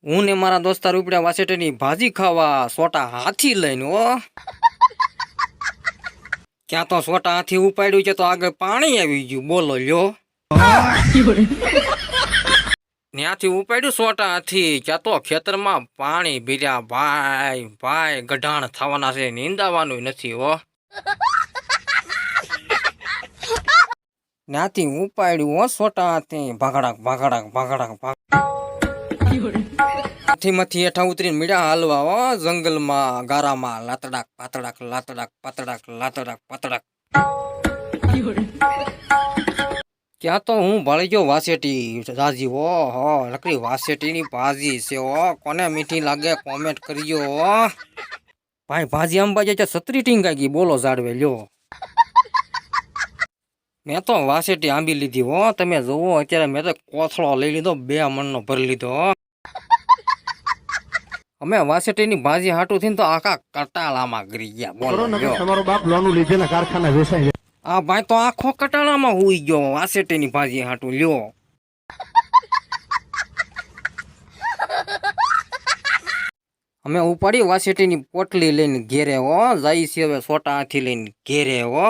હું ને મારા દોસ્તાર ઉપડ્યા વાસેટેની ભાજી ખાવા સોટા હાથી લઈને હો. ક્યાં તો સોટા હાથી ઉપાડ્યું છે તો આગળ પાણી આવી ગયું, બોલો લ્યો. ત્યાંથી ઉપાડ્યું સોટા હાથી, ક્યાં તો ખેતરમાં પાણી ભીર્યા. ભાઈ ભાઈ ગઢાણ થવાના છે, નીંદાવાનું નથી હો. ત્યાંથી ઉપાડ્યું હો સોટા હાથી, ભાગડાક ભાગડાક ભાગડાક ભાગ. હાથીમાંથી હેઠા ઉતરીને મીડા હાલવા હો જંગલમાં ગારામાં, લાતડાક પાતડાક લાતડાક પાતડાક લાતડાક પાતડાક. ક્યાં તો હું ભળી ગયો વાસેટી જાજી હો હો. લકડી વાસેટીની ભાજી છે હો, કોને મીઠી લાગે કોમેન્ટ કરજો હો. ભાઈ ભાજી અંબાજી છે સત્રી ટીંગાઈ ગઈ, બોલો જાડવે લ્યો. મેં તો વાસેટી આંબી લીધી હો, તમે જોવો અત્યારે મેં તો કોથળો લઈ લીધો, 2 મણનો ભરી લીધો. અમે વાસેટીની ભાજી હાટું થઈને તો આખા કટાળામાં ગરી ગયા, બોલો. તમારો બાપ લોનું લીધેલા કારખાના વેચાય. આ ભાઈ તો આખો કટાળામાં હુઈ ગયો વાસેટીની ભાજી હાટું લ્યો. અમે ઉપાડી વાસેટીની પોટલી લઈને ઘેરે હો, જાય છે હવે સોટા હાથી લઈને ઘેરે હો.